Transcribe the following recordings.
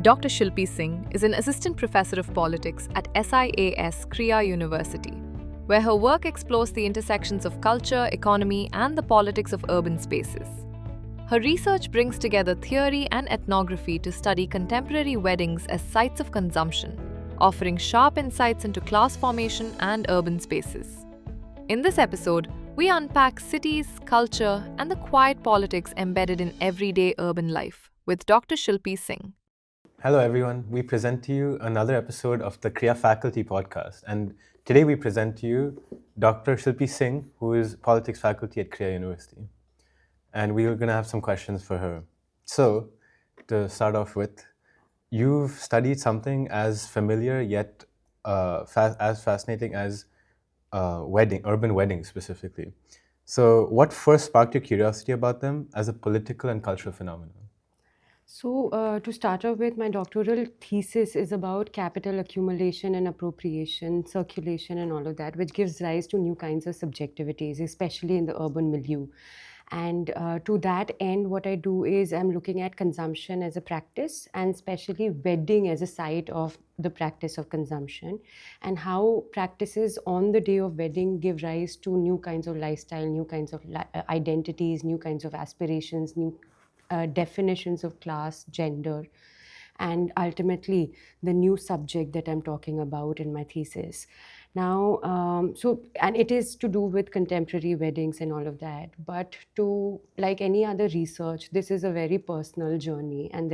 Dr. Shilpi Singh is an assistant professor of politics at SIAS Krea University, where her work explores the intersections of culture, economy, and the politics of urban spaces. Her research brings together theory and ethnography to study contemporary weddings as sites of consumption, offering sharp insights into class formation and urban spaces. In this episode, we unpack cities, culture, and the quiet politics embedded in everyday urban life with Dr. Shilpi Singh. Hello, everyone. We present to you another episode of the Krea Faculty Podcast. And today we present to you Dr. Shilpi Singh, who is politics faculty at Krea University. And we are going to have some questions for her. So, to start off with, you've studied something as familiar yet as fascinating as urban weddings specifically. So, what first sparked your curiosity about them as a political and cultural phenomenon? So to start off with, my doctoral thesis is about capital accumulation and appropriation, circulation and all of that, which gives rise to new kinds of subjectivities, especially in the urban milieu. And to that end, what I do is I'm looking at consumption as a practice, and especially wedding as a site of the practice of consumption, and how practices on the day of wedding give rise to new kinds of lifestyle, new kinds of identities, new kinds of aspirations, new definitions of class, gender, and ultimately the new subject that I'm talking about in my thesis. Now, and it is to do with contemporary weddings and all of that, but like any other research, this is a very personal journey, and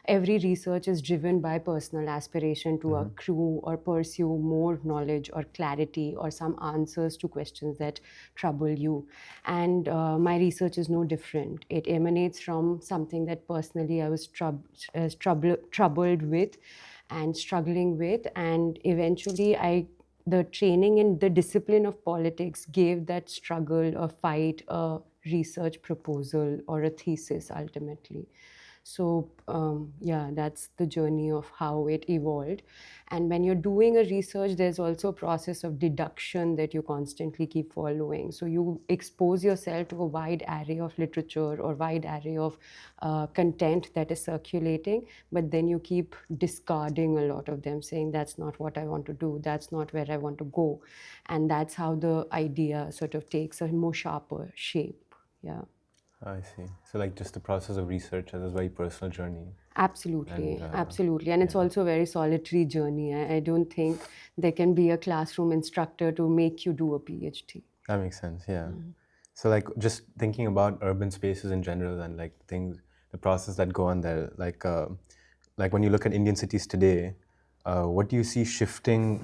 every research is driven by personal aspiration to accrue or pursue more knowledge or clarity or some answers to questions that trouble you. And my research is no different. It emanates from something that personally I was troubled with and struggling with, and eventually the training in the discipline of politics gave that struggle, a fight, a research proposal, or a thesis ultimately. So that's the journey of how it evolved. And when you're doing a research, there's also a process of deduction that you constantly keep following. So you expose yourself to a wide array of literature or wide array of content that is circulating, but then you keep discarding a lot of them, saying that's not what I want to do, that's not where I want to go. And that's how the idea sort of takes a more sharper shape. Yeah. I see. So like just the process of research as a very personal journey. Absolutely, absolutely. And it's also a very solitary journey. I don't think there can be a classroom instructor to make you do a PhD. That makes sense, yeah. So like just thinking about urban spaces in general and like the process that go on there, like when you look at Indian cities today, what do you see shifting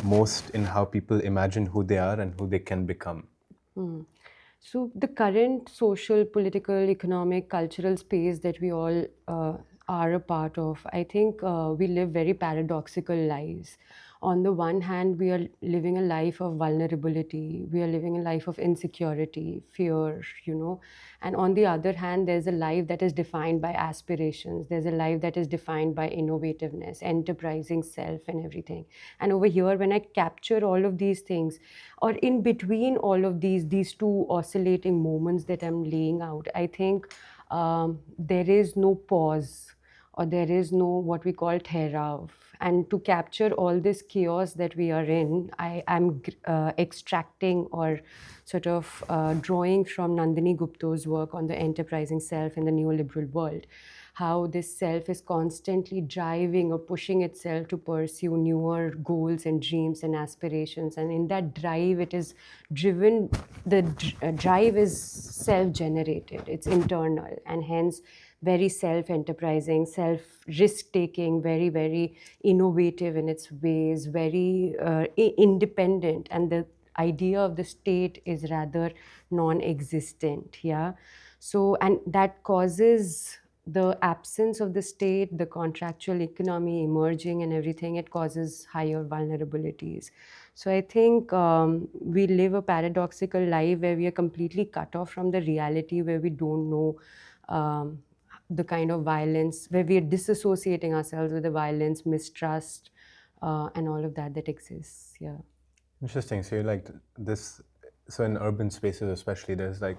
most in how people imagine who they are and who they can become? So the current social, political, economic, cultural space that we all are a part of, I think we live very paradoxical lives. On the one hand, we are living a life of vulnerability. We are living a life of insecurity, fear, And on the other hand, there's a life that is defined by aspirations. There's a life that is defined by innovativeness, enterprising self and everything. And over here, when I capture all of these things, or in between all of these two oscillating moments that I'm laying out, I think there is no pause, or there is no what we call therav. And to capture all this chaos that we are in, I'm extracting or sort of drawing from Nandini Gupta's work on the enterprising self in the neoliberal world, how this self is constantly driving or pushing itself to pursue newer goals and dreams and aspirations. And in that drive, it is driven, the drive is self-generated, it's internal, and hence very self-enterprising, self-risk-taking, very, very innovative in its ways, very independent. And the idea of the state is rather non-existent, yeah? So, and that causes the absence of the state, the contractual economy emerging and everything, it causes higher vulnerabilities. So I think we live a paradoxical life where we are completely cut off from the reality, where we don't know the kind of violence, where we are disassociating ourselves with the violence, mistrust, and all of that exists. Yeah. Interesting. So you're like this. So in urban spaces, especially, there's like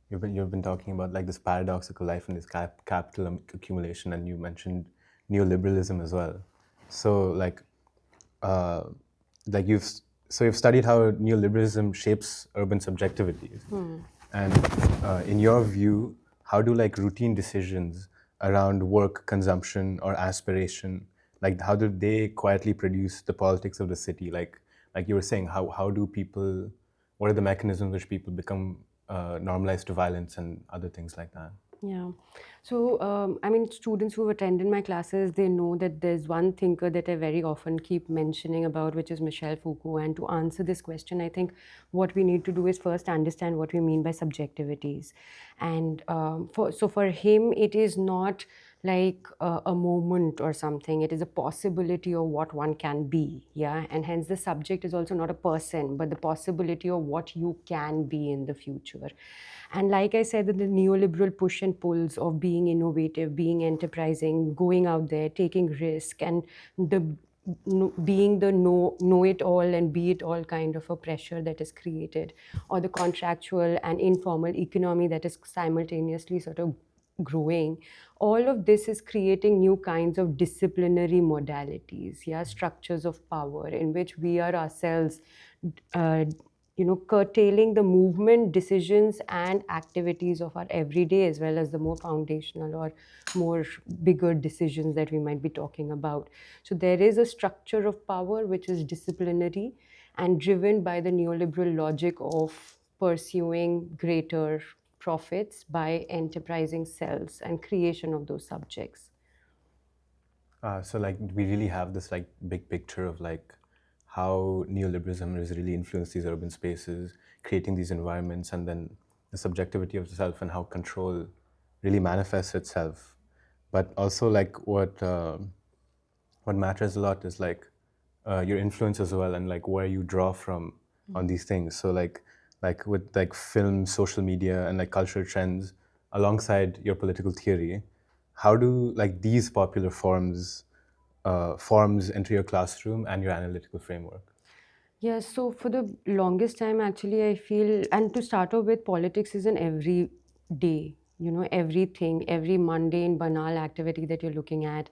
you've been talking about like this paradoxical life and this capital accumulation, and you mentioned neoliberalism as well. So you've studied how neoliberalism shapes urban subjectivities, and in your view, how do routine decisions around work, consumption, or aspiration, how do they quietly produce the politics of the city? Like you were saying, how do people, what are the mechanisms which people become normalized to violence and other things like that? Yeah. So, I mean, students who've attended my classes, they know that there's one thinker that I very often keep mentioning about, which is Michel Foucault. And to answer this question, I think what we need to do is first understand what we mean by subjectivities. And for him, it is not like a moment or something. It is a possibility of what one can be. Yeah. And hence the subject is also not a person, but the possibility of what you can be in the future. And like I said, the neoliberal push and pulls of being innovative, being enterprising, going out there, taking risk, and being the know it all and be it all kind of a pressure that is created, or the contractual and informal economy that is simultaneously sort of growing. All of this is creating new kinds of disciplinary modalities, yeah, structures of power in which we are ourselves curtailing the movement, decisions, and activities of our everyday, as well as the more foundational or more bigger decisions that we might be talking about. So there is a structure of power which is disciplinary and driven by the neoliberal logic of pursuing greater profits by enterprising cells and creation of those subjects. So we really have this big picture of how neoliberalism has really influenced these urban spaces, creating these environments, and then the subjectivity of the self and how control really manifests itself. But also what matters a lot is your influence as well, and where you draw from on these things. So with film, social media, and cultural trends alongside your political theory, how do these popular forms enter your classroom and your analytical framework? Yeah, so for the longest time, actually, I feel, and to start off with, politics is an everyday, everything, every mundane, banal activity that you're looking at.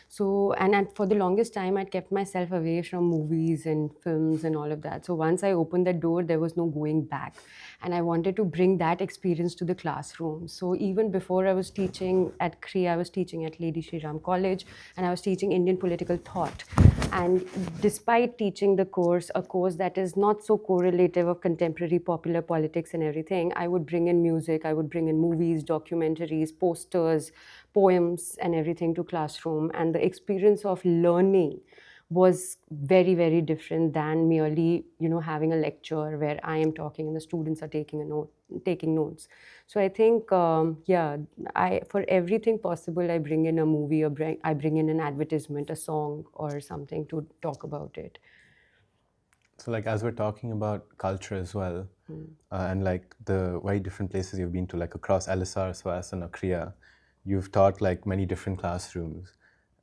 So, and for the longest time, I'd kept myself away from movies and films and all of that. So once I opened that door, there was no going back. And I wanted to bring that experience to the classroom. So even before I was teaching at Krea, I was teaching at Lady Shri Ram College, and I was teaching Indian political thought. And despite teaching the course, a course that is not so correlative of contemporary popular politics and everything, I would bring in music, I would bring in movies, documentaries, posters, poems, and everything to classroom. And the experience of learning was very, very different than merely, having a lecture where I am talking and the students are taking notes. So I think, for everything possible, I bring in a movie, or I bring in an advertisement, a song, or something to talk about it. So as we're talking about culture as well, and the very different places you've been to, across LSR, SIAS, and Krea, you've taught many different classrooms.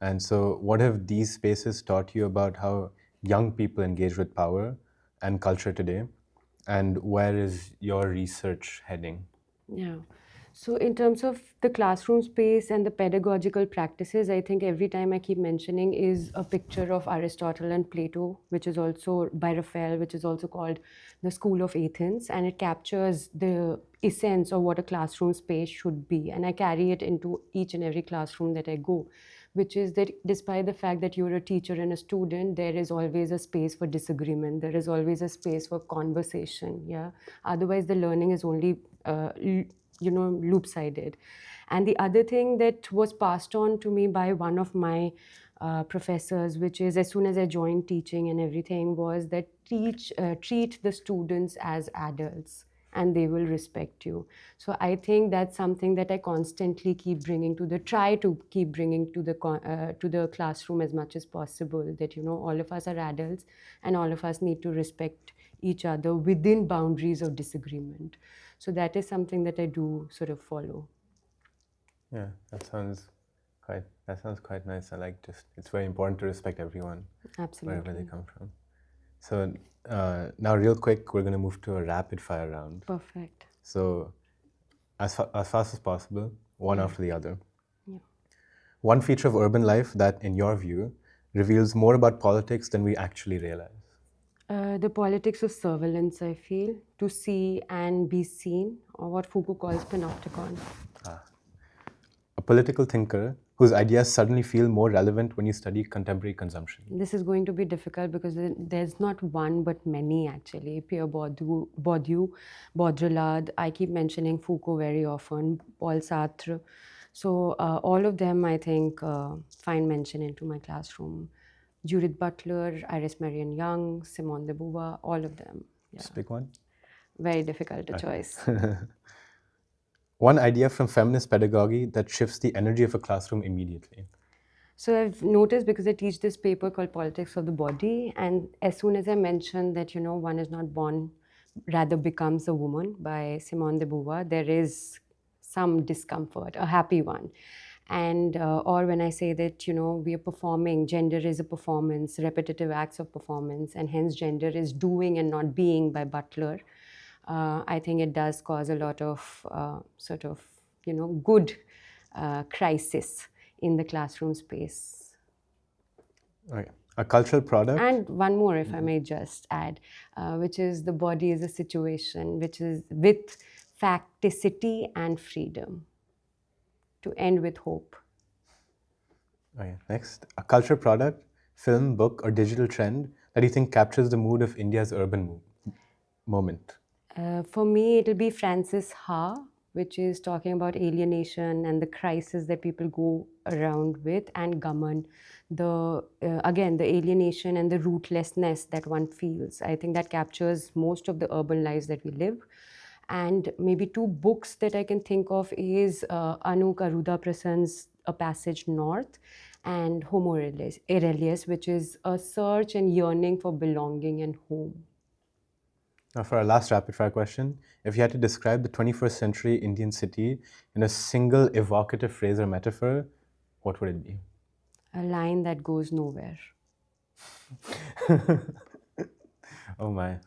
And so what have these spaces taught you about how young people engage with power and culture today? And where is your research heading? Yeah. So in terms of the classroom space and the pedagogical practices, I think every time I keep mentioning is a picture of Aristotle and Plato, which is also by Raphael, which is also called the School of Athens. And it captures the essence of what a classroom space should be. And I carry it into each and every classroom that I go, which is that despite the fact that you're a teacher and a student, there is always a space for disagreement. There is always a space for conversation. Yeah. Otherwise, the learning is only loop-sided. And the other thing that was passed on to me by one of my professors, which is as soon as I joined teaching and everything, was that treat the students as adults and they will respect you. So I think that's something that I constantly try to keep bringing to the classroom as much as possible, that all of us are adults and all of us need to respect each other within boundaries of disagreement. So that is something that I do sort of follow. Yeah, that sounds quite nice. It's very important to respect everyone. Absolutely. Wherever they come from. So now real quick, we're going to move to a rapid fire round. one feature of urban life that, in your view, reveals more about politics than we actually realize? The politics of surveillance, I feel, to see and be seen, or what Foucault calls panopticon. A political thinker whose ideas suddenly feel more relevant when you study contemporary consumption. This is going to be difficult because there's not one but many actually. Pierre Bourdieu, Baudrillard, I keep mentioning Foucault very often, Paul Sartre. So all of them, I think, find mention into my classroom. Judith Butler, Iris Marion Young, Simone de Beauvoir, all of them. Yeah. Just pick one. Very difficult to choice. One idea from feminist pedagogy that shifts the energy of a classroom immediately. So I've noticed, because I teach this paper called Politics of the Body, and as soon as I mention that, one is not born, rather becomes a woman by Simone de Beauvoir, there is some discomfort, a happy one. And or when I say that, we are performing, gender is a performance, repetitive acts of performance, and hence gender is doing and not being by Butler. I think it does cause a lot of good crisis in the classroom space. Okay. A cultural product. And one more, if I may just add, which is the body is a situation, which is with facticity and freedom. To end with hope. Okay, next. A culture product, film, book, or digital trend that you think captures the mood of India's urban moment. For me, it'll be Francis Ha, which is talking about alienation and the crisis that people go around with, and Gaman, again, the alienation and the rootlessness that one feels. I think that captures most of the urban lives that we live. And maybe two books that I can think of is Anu Karuda Prasan's A Passage North and Homo Aurelius, which is a search and yearning for belonging and home. Now for our last rapid fire question, if you had to describe the 21st century Indian city in a single evocative phrase or metaphor, what would it be? A line that goes nowhere. Oh my.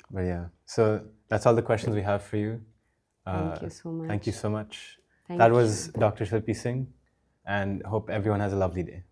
But yeah, so that's all the questions we have for you. Thank you so much. Thank you so much. Thank That you. was Dr. Shilpi Singh, and hope everyone has a lovely day.